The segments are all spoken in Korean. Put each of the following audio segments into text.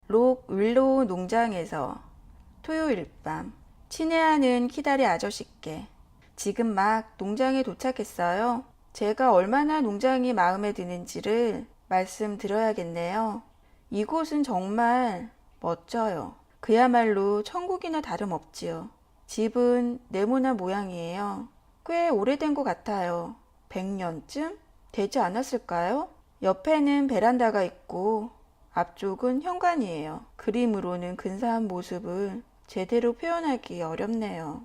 록 윌로우 농장에서 토요일 밤 친애하는 키다리 아저씨께 지금 막 농장에 도착했어요. 제가 얼마나 농장이 마음에 드는지를 말씀드려야겠네요. 이곳은 정말 멋져요. 그야말로 천국이나 다름없지요. 집은 네모난 모양이에요. 꽤 오래된 것 같아요. 100년쯤 되지 않았을까요? 옆에는 베란다가 있고 앞쪽은 현관이에요. 그림으로는 근사한 모습을 제대로 표현하기 어렵네요.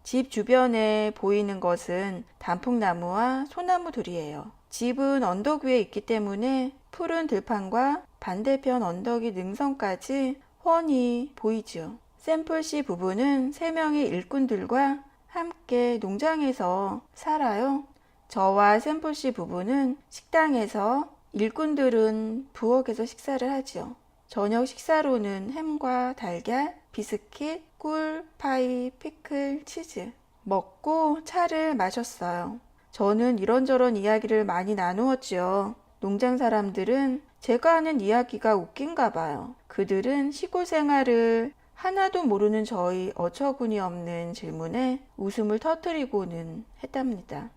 집 주변에 보이는 것은 단풍나무와 소나무들이에요. 집은 언덕 위에 있기 때문에 푸른 들판과 반대편 언덕이 능선까지 훤히 보이죠. 샘플씨 부부는 3명의 일꾼들과 함께 농장에서 살아요. 저와 샘플씨 부부는 식당에서, 일꾼들은 부엌에서 식사를 하지요. 저녁 식사로는 햄과 달걀, 비스킷, 꿀, 파이, 피클, 치즈 먹고 차를 마셨어요. 저는 이런저런 이야기를 많이 나누었지요. 농장 사람들은 제가 하는 이야기가 웃긴가 봐요. 그들은 시골 생활을 하나도 모르는 저희 어처구니 없는 질문에 웃음을 터뜨리고는 했답니다.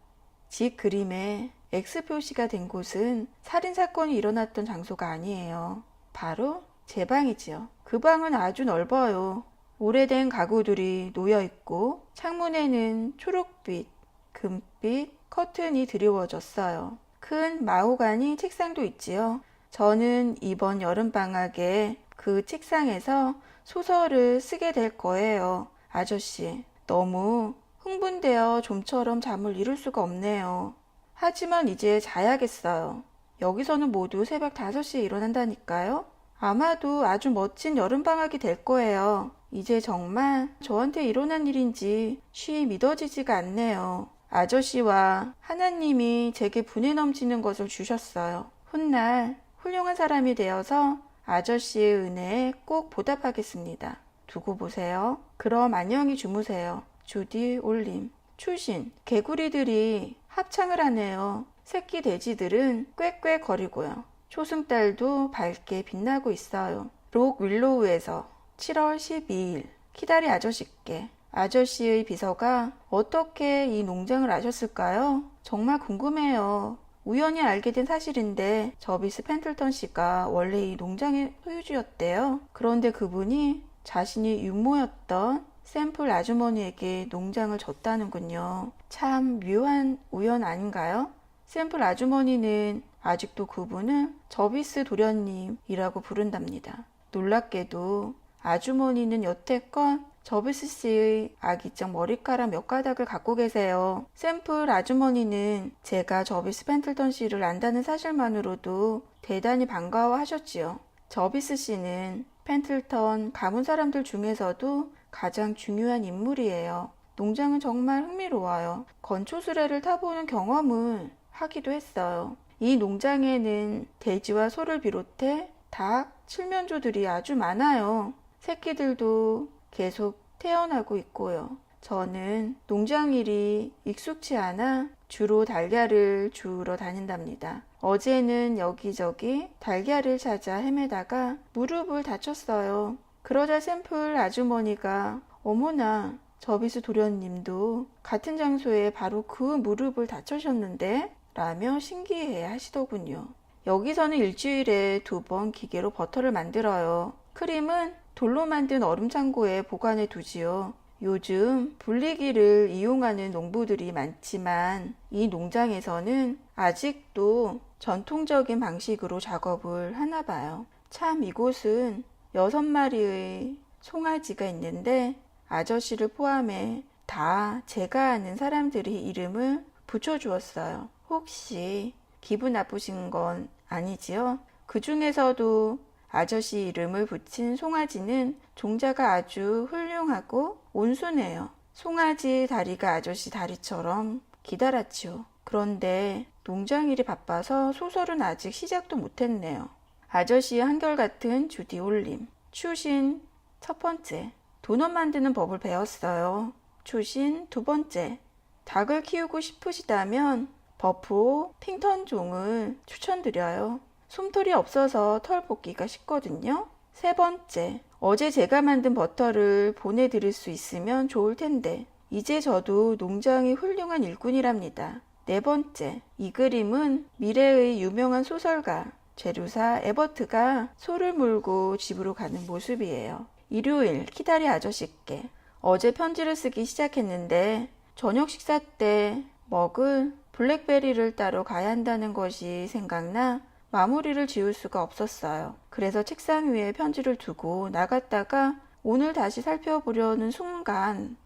집 그림에 X 표시가 된 곳은 살인사건이 일어났던 장소가 아니에요. 바로 제 방이지요. 그 방은 아주 넓어요. 오래된 가구들이 놓여있고 창문에는 초록빛, 금빛 커튼이 드리워졌어요. 큰 마호가니 책상도 있지요. 저는 이번 여름방학에 그 책상에서 소설을 쓰게 될 거예요. 아저씨, 너무 흥분되어 좀처럼 잠을 이룰 수가 없네요. 하지만 이제 자야겠어요. 여기서는 모두 새벽 5시에 일어난다니까요. 아마도 아주 멋진 여름방학이 될 거예요. 이제 정말 저한테 일어난 일인지 쉬 믿어지지가 않네요. 아저씨와 하나님이 제게 분에 넘치는 것을 주셨어요. 훗날 훌륭한 사람이 되어서 아저씨의 은혜에 꼭 보답하겠습니다. 두고 보세요. 그럼 안녕히 주무세요. 주디 올림. 출신, 개구리들이 합창을 하네요. 새끼 돼지들은 꾀꾀 거리고요. 초승달도 밝게 빛나고 있어요. 록 윌로우에서 7월 12일 키다리 아저씨께. 아저씨의 비서가 어떻게 이 농장을 아셨을까요? 정말 궁금해요. 우연히 알게 된 사실인데 저비스 펜틀턴 씨가 원래 이 농장의 소유주였대요. 그런데 그분이 자신이 유모였던 샘플 아주머니에게 농장을 줬다는군요. 참 묘한 우연 아닌가요? 샘플 아주머니는 아직도 그분을 저비스 도련님이라고 부른답니다. 놀랍게도 아주머니는 여태껏 저비스 씨의 아기적 머리카락 몇 가닥을 갖고 계세요. 샘플 아주머니는 제가 저비스 펜틀턴 씨를 안다는 사실만으로도 대단히 반가워하셨지요. 저비스 씨는 펜틀턴 가문 사람들 중에서도 가장 중요한 인물이에요. 농장은 정말 흥미로워요. 건초수레를 타보는 경험을 하기도 했어요. 이 농장에는 돼지와 소를 비롯해 닭, 칠면조들이 아주 많아요. 새끼들도 계속 태어나고 있고요. 저는 농장 일이 익숙치 않아 주로 달걀을 주우러 다닌답니다. 어제는 여기저기 달걀을 찾아 헤매다가 무릎을 다쳤어요. 그러자 샘플 아주머니가 어머나 저비스 도련님도 같은 장소에 바로 그 무릎을 다쳐셨는데? 라며 신기해 하시더군요. 여기서는 일주일에 2번 기계로 버터를 만들어요. 크림은 돌로 만든 얼음창고에 보관해 두지요. 요즘 분리기를 이용하는 농부들이 많지만 이 농장에서는 아직도 전통적인 방식으로 작업을 하나 봐요. 참 이곳은 6마리의 송아지가 있는데 아저씨를 포함해 다 제가 아는 사람들이 이름을 붙여주었어요. 혹시 기분 나쁘신 건 아니지요? 그 중에서도 아저씨 이름을 붙인 송아지는 종자가 아주 훌륭하고 온순해요. 송아지 다리가 아저씨 다리처럼 기다랗지요. 그런데 농장 일이 바빠서 소설은 아직 시작도 못했네요. 아저씨의 한결같은 주디 올림. 추신 첫 번째, 도넛 만드는 법을 배웠어요. 추신 두 번째, 닭을 키우고 싶으시다면 버프오 핑턴종을 추천드려요. 솜털이 없어서 털 뽑기가 쉽거든요. 세 번째, 어제 제가 만든 버터를 보내드릴 수 있으면 좋을 텐데. 이제 저도 농장의 훌륭한 일꾼이랍니다. 네 번째, 이 그림은 미래의 유명한 소설가 제루사 에버트가 소를 몰고 집으로 가는 모습이에요. 일요일, 키다리 아저씨께 어제 편지를 쓰기 시작했는데 저녁 식사 때 먹을 블랙베리를 따러 가야 한다는 것이 생각나 마무리를 지을 수가 없었어요. 그래서 책상 위에 편지를 두고 나갔다가 오늘 다시 살펴보려는 순간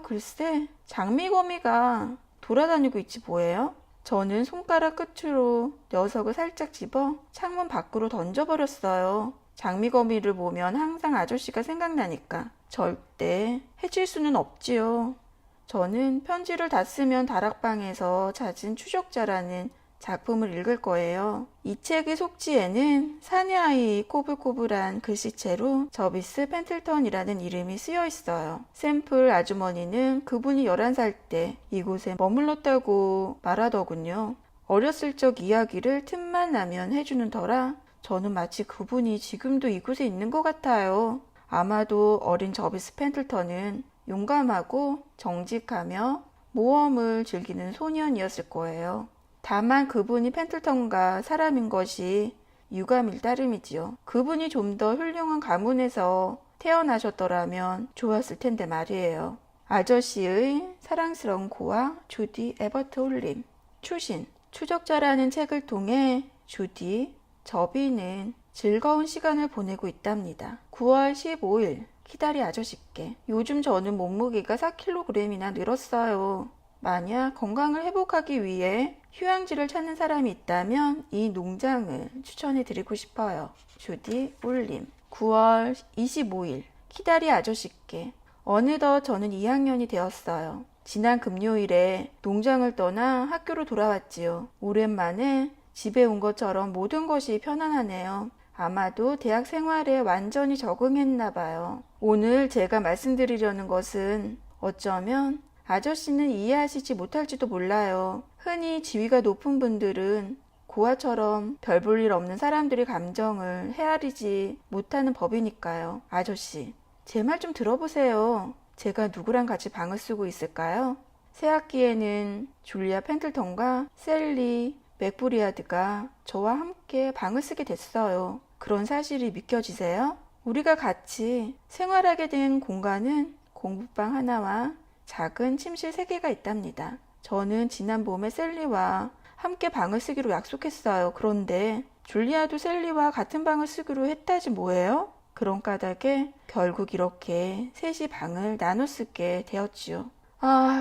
글쎄 장미거미가 돌아다니고 있지 뭐예요? 저는 손가락 끝으로 녀석을 살짝 집어 창문 밖으로 던져버렸어요. 장미거미를 보면 항상 아저씨가 생각나니까 절대 해칠 수는 없지요. 저는 편지를 다 쓰면 다락방에서 찾은 추적자라는 작품을 읽을 거예요. 이 책의 속지에는 사내아이 꼬불꼬불한 글씨체로 저비스 펜틀턴이라는 이름이 쓰여 있어요. 샘플 아주머니는 그분이 11살 때 이곳에 머물렀다고 말하더군요. 어렸을 적 이야기를 틈만 나면 해주는 터라 저는 마치 그분이 지금도 이곳에 있는 것 같아요. 아마도 어린 저비스 펜틀턴은 용감하고 정직하며 모험을 즐기는 소년이었을 거예요. 다만 그분이 펜틀턴과 사람인 것이 유감일 따름이지요. 그분이 좀 더 훌륭한 가문에서 태어나셨더라면 좋았을 텐데 말이에요. 아저씨의 사랑스러운 고아 주디 에버트 홀림. 추신. 추적자라는 책을 통해 주디, 저비는 즐거운 시간을 보내고 있답니다. 9월 15일 키다리 아저씨께 요즘 저는 몸무게가 4kg이나 늘었어요. 만약 건강을 회복하기 위해 휴양지를 찾는 사람이 있다면 이 농장을 추천해 드리고 싶어요. 주디 올림. 9월 25일 키다리 아저씨께 어느덧 저는 2학년이 되었어요. 지난 금요일에 농장을 떠나 학교로 돌아왔지요. 오랜만에 집에 온 것처럼 모든 것이 편안하네요. 아마도 대학 생활에 완전히 적응했나 봐요. 오늘 제가 말씀드리려는 것은 어쩌면 아저씨는 이해하시지 못할지도 몰라요. 흔히 지위가 높은 분들은 고아처럼 별 볼 일 없는 사람들의 감정을 헤아리지 못하는 법이니까요. 아저씨, 제 말 좀 들어보세요. 제가 누구랑 같이 방을 쓰고 있을까요? 새 학기에는 줄리아 펜틀턴과 셀리 맥브리아드가 저와 함께 방을 쓰게 됐어요. 그런 사실이 믿겨지세요? 우리가 같이 생활하게 된 공간은 공부방 하나와 작은 침실 3개가 있답니다. 저는 지난 봄에 셀리와 함께 방을 쓰기로 약속했어요. 그런데 줄리아도 셀리와 같은 방을 쓰기로 했다지 뭐예요? 그런 까닭에 결국 이렇게 셋이 방을 나눠 쓰게 되었지요.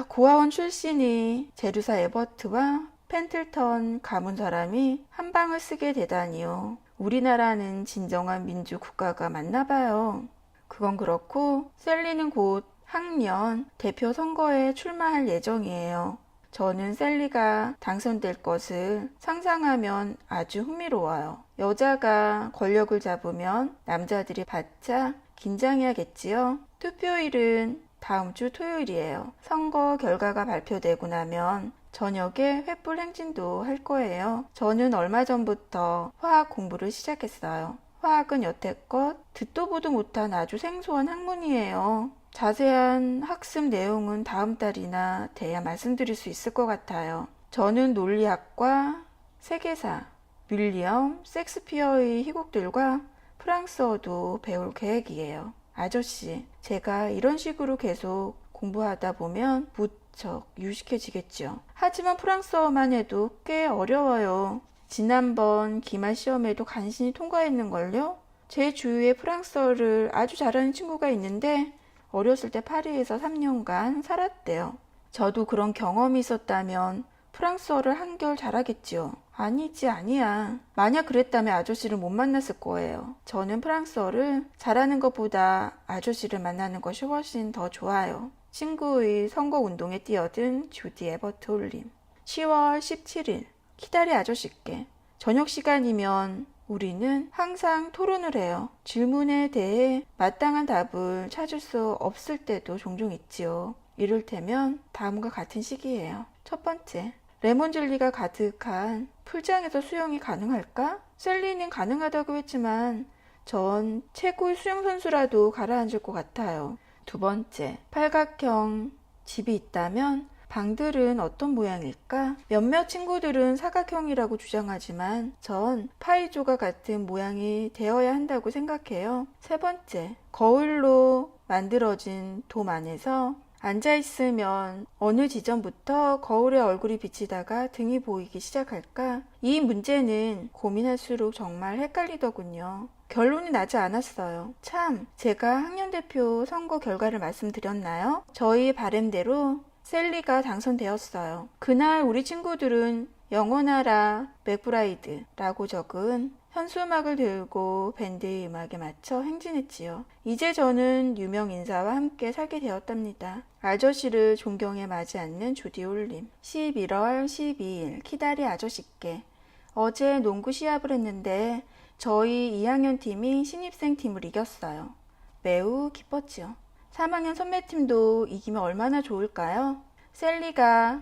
고아원 출신이 제루사 에버트와 펜틀턴 가문 사람이 한 방을 쓰게 되다니요. 우리나라는 진정한 민주 국가가 맞나 봐요. 그건 그렇고 셀리는 곧 학년 대표 선거에 출마할 예정이에요. 저는 셀리가 당선될 것을 상상하면 아주 흥미로워요. 여자가 권력을 잡으면 남자들이 바짝 긴장해야겠지요. 투표일은 다음 주 토요일이에요. 선거 결과가 발표되고 나면 저녁에 횃불 행진도 할 거예요. 저는 얼마 전부터 화학 공부를 시작했어요. 화학은 여태껏 듣도 보도 못한 아주 생소한 학문이에요. 자세한 학습 내용은 다음 달이나 돼야 말씀드릴 수 있을 것 같아요. 저는 논리학과 세계사, 윌리엄 섹스피어의 희곡들과 프랑스어도 배울 계획이에요. 아저씨, 제가 이런 식으로 계속 공부하다 보면 무척 유식해지겠죠. 하지만 프랑스어만 해도 꽤 어려워요. 지난번 기말 시험에도 간신히 통과했는걸요? 제 주위에 프랑스어를 아주 잘하는 친구가 있는데 어렸을 때 파리에서 3년간 살았대요. 저도 그런 경험이 있었다면 프랑스어를 한결 잘하겠지요. 아니야. 만약 그랬다면 아저씨를 못 만났을 거예요. 저는 프랑스어를 잘하는 것보다 아저씨를 만나는 것이 훨씬 더 좋아요. 친구의 선거운동에 뛰어든 주디 에버트 홀림. 10월 17일 키다리 아저씨께 저녁 시간이면 우리는 항상 토론을 해요. 질문에 대해 마땅한 답을 찾을 수 없을 때도 종종 있지요. 이를테면 다음과 같은 시기예요. 첫 번째, 레몬 젤리가 가득한 풀장에서 수영이 가능할까? 셀리는 가능하다고 했지만 전 최고의 수영선수라도 가라앉을 것 같아요. 두 번째, 팔각형 집이 있다면 방들은 어떤 모양일까? 몇몇 친구들은 사각형이라고 주장하지만 전 파이조각 같은 모양이 되어야 한다고 생각해요. 세 번째, 거울로 만들어진 돔 안에서 앉아있으면 어느 지점부터 거울에 얼굴이 비치다가 등이 보이기 시작할까? 이 문제는 고민할수록 정말 헷갈리더군요. 결론이 나지 않았어요. 참, 제가 학년대표 선거 결과를 말씀드렸나요? 저희 바램대로 셀리가 당선되었어요. 그날 우리 친구들은 영원하라 맥브라이드라고 적은 현수막을 들고 밴드의 음악에 맞춰 행진했지요. 이제 저는 유명 인사와 함께 살게 되었답니다. 아저씨를 존경해 마지 않는 주디 올림. 11월 12일 키다리 아저씨께. 어제 농구 시합을 했는데 저희 2학년 팀이 신입생 팀을 이겼어요. 매우 기뻤지요. 3학년 선배팀도 이기면 얼마나 좋을까요? 셀리가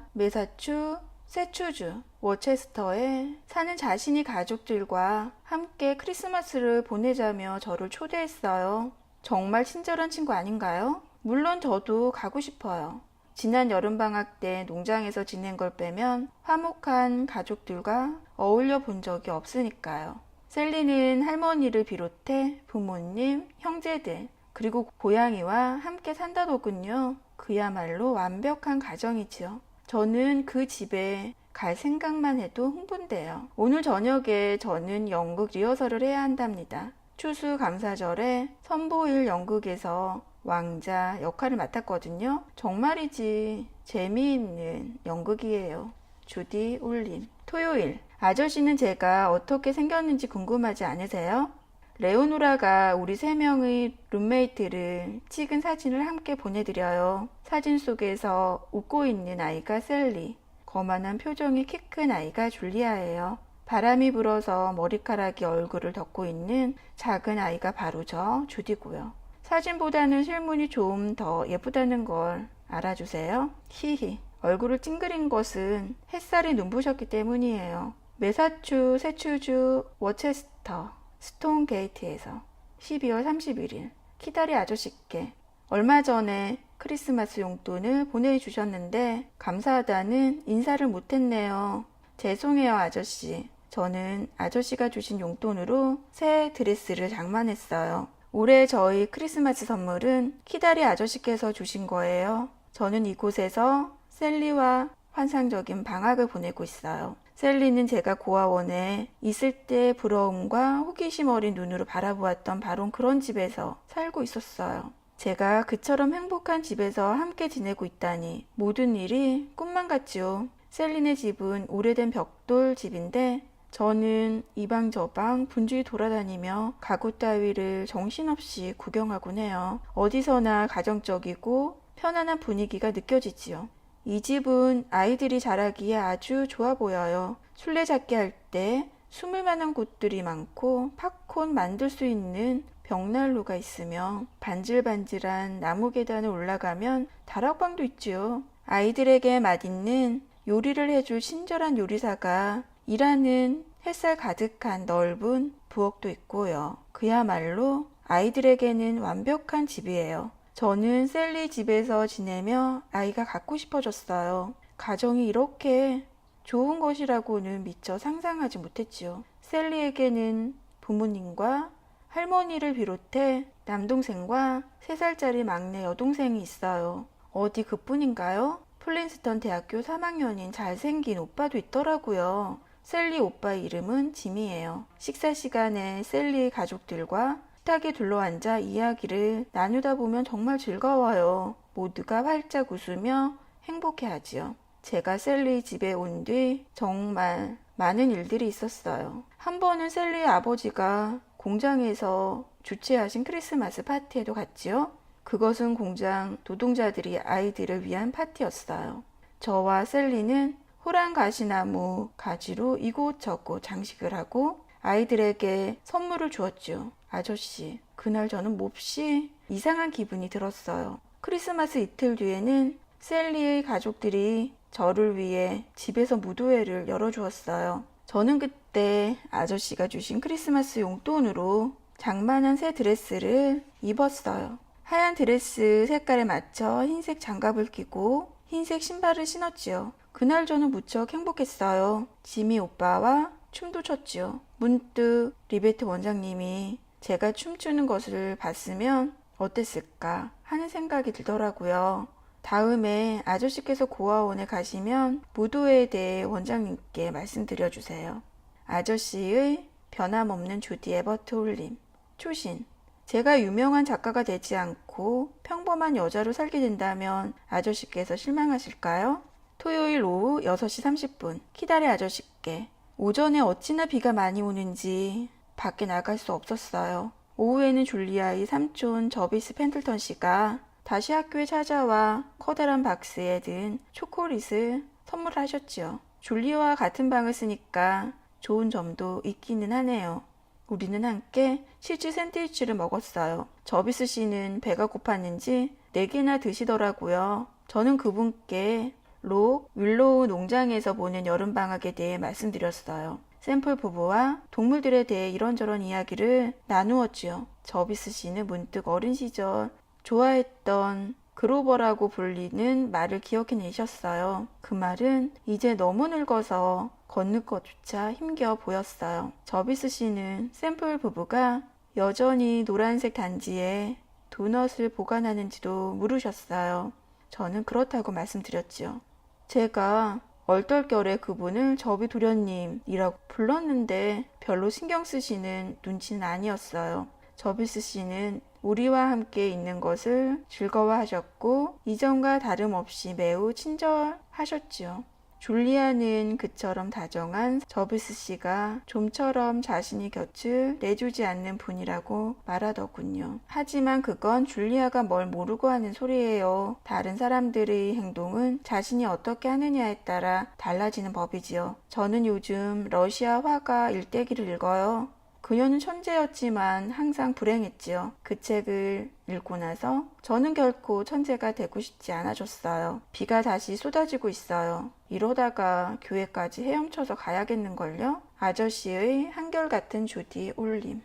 매사추세츠주 워체스터에 사는 자신이 가족들과 함께 크리스마스를 보내자며 저를 초대했어요. 정말 친절한 친구 아닌가요? 물론 저도 가고 싶어요. 지난 여름방학 때 농장에서 지낸 걸 빼면 화목한 가족들과 어울려 본 적이 없으니까요. 셀리는 할머니를 비롯해 부모님, 형제들, 그리고 고양이와 함께 산다더군요. 그야말로 완벽한 가정이지요. 저는 그 집에 갈 생각만 해도 흥분돼요. 오늘 저녁에 저는 연극 리허설을 해야 한답니다. 추수감사절에 선보일 연극에서 왕자 역할을 맡았거든요. 정말이지 재미있는 연극이에요. 주디 올림. 토요일. 아저씨는 제가 어떻게 생겼는지 궁금하지 않으세요? 레오노라가 우리 3명의 룸메이트를 찍은 사진을 함께 보내드려요. 사진 속에서 웃고 있는 아이가 셀리, 거만한 표정이 키 큰 아이가 줄리아예요. 바람이 불어서 머리카락이 얼굴을 덮고 있는 작은 아이가 바로 저 주디고요. 사진보다는 실물이 좀 더 예쁘다는 걸 알아주세요. 히히. 얼굴을 찡그린 것은 햇살이 눈부셨기 때문이에요. 매사추세츠주 워체스터 스톤 게이트에서 12월 31일 키다리 아저씨께 얼마 전에 크리스마스 용돈을 보내주셨는데 감사하다는 인사를 못했네요. 죄송해요 아저씨. 저는 아저씨가 주신 용돈으로 새 드레스를 장만했어요. 올해 저희 크리스마스 선물은 키다리 아저씨께서 주신 거예요. 저는 이곳에서 셀리와 환상적인 방학을 보내고 있어요. 셀리는 제가 고아원에 있을 때 부러움과 호기심 어린 눈으로 바라보았던 바로 그런 집에서 살고 있었어요. 제가 그처럼 행복한 집에서 함께 지내고 있다니 모든 일이 꿈만 같지요. 셀리네 집은 오래된 벽돌 집인데 저는 이 방 저 방 분주히 돌아다니며 가구 따위를 정신없이 구경하곤 해요. 어디서나 가정적이고 편안한 분위기가 느껴지지요. 이 집은 아이들이 자라기에 아주 좋아 보여요. 술래잡기 할 때 숨을 만한 곳들이 많고 팝콘 만들 수 있는 벽난로가 있으며 반질반질한 나무 계단을 올라가면 다락방도 있지요. 아이들에게 맛있는 요리를 해줄 친절한 요리사가 일하는 햇살 가득한 넓은 부엌도 있고요. 그야말로 아이들에게는 완벽한 집이에요. 저는 셀리 집에서 지내며 아이가 갖고 싶어졌어요. 가정이 이렇게 좋은 것이라고는 미처 상상하지 못했지요. 셀리에게는 부모님과 할머니를 비롯해 남동생과 3살짜리 막내 여동생이 있어요. 어디 그뿐인가요? 플린스턴 대학교 3학년인 잘생긴 오빠도 있더라고요. 셀리 오빠 이름은 짐이에요. 식사 시간에 셀리 가족들과 식탁에 둘러앉아 이야기를 나누다 보면 정말 즐거워요. 모두가 활짝 웃으며 행복해하지요. 제가 셀리 집에 온 뒤 정말 많은 일들이 있었어요. 한 번은 셀리의 아버지가 공장에서 주최하신 크리스마스 파티에도 갔지요. 그것은 공장 노동자들이 아이들을 위한 파티였어요. 저와 셀리는 호랑 가시나무 가지로 이곳저곳 장식을 하고 아이들에게 선물을 주었죠. 아저씨, 그날 저는 몹시 이상한 기분이 들었어요. 크리스마스 이틀 뒤에는 셀리의 가족들이 저를 위해 집에서 무도회를 열어주었어요. 저는 그때 아저씨가 주신 크리스마스 용돈으로 장만한 새 드레스를 입었어요. 하얀 드레스 색깔에 맞춰 흰색 장갑을 끼고 흰색 신발을 신었지요. 그날 저는 무척 행복했어요. 지미 오빠와 춤도 췄지요. 문득 리베트 원장님이 제가 춤추는 것을 봤으면 어땠을까 하는 생각이 들더라고요. 다음에 아저씨께서 고아원에 가시면 무도회에 대해 원장님께 말씀드려주세요. 아저씨의 변함없는 조디 에버트 홀림. 초신. 제가 유명한 작가가 되지 않고 평범한 여자로 살게 된다면 아저씨께서 실망하실까요? 토요일 오후 6시 30분 키다리 아저씨께. 오전에 어찌나 비가 많이 오는지 밖에 나갈 수 없었어요. 오후에는 줄리아의 삼촌 저비스 펜들턴 씨가 다시 학교에 찾아와 커다란 박스에 든 초콜릿을 선물하셨지요. 줄리아와 같은 방을 쓰니까 좋은 점도 있기는 하네요. 우리는 함께 치즈 샌드위치를 먹었어요. 저비스 씨는 배가 고팠는지 4개나 드시더라고요. 저는 그분께 윌로우 농장에서 보낸 여름방학에 대해 말씀드렸어요. 샘플 부부와 동물들에 대해 이런저런 이야기를 나누었지요. 저비스 씨는 문득 어린 시절 좋아했던 그로버라고 불리는 말을 기억해내셨어요. 그 말은 이제 너무 늙어서 걷는 것조차 힘겨 보였어요. 저비스 씨는 샘플 부부가 여전히 노란색 단지에 도넛을 보관하는지도 물으셨어요. 저는 그렇다고 말씀드렸지요. 제가 얼떨결에 그분을 저비 도련님이라고 불렀는데 별로 신경 쓰시는 눈치는 아니었어요. 저비스 씨는 우리와 함께 있는 것을 즐거워하셨고 이전과 다름없이 매우 친절하셨지요. 줄리아는 그처럼 다정한 저비스 씨가 좀처럼 자신이 곁을 내주지 않는 분이라고 말하더군요. 하지만 그건 줄리아가 뭘 모르고 하는 소리예요. 다른 사람들의 행동은 자신이 어떻게 하느냐에 따라 달라지는 법이지요. 저는 요즘 러시아 화가 일대기를 읽어요. 그녀는 천재였지만 항상 불행했지요. 그 책을 읽고 나서 저는 결코 천재가 되고 싶지 않아졌어요. 비가 다시 쏟아지고 있어요. 이러다가 교회까지 헤엄쳐서 가야겠는걸요? 아저씨의 한결같은 조디 올림.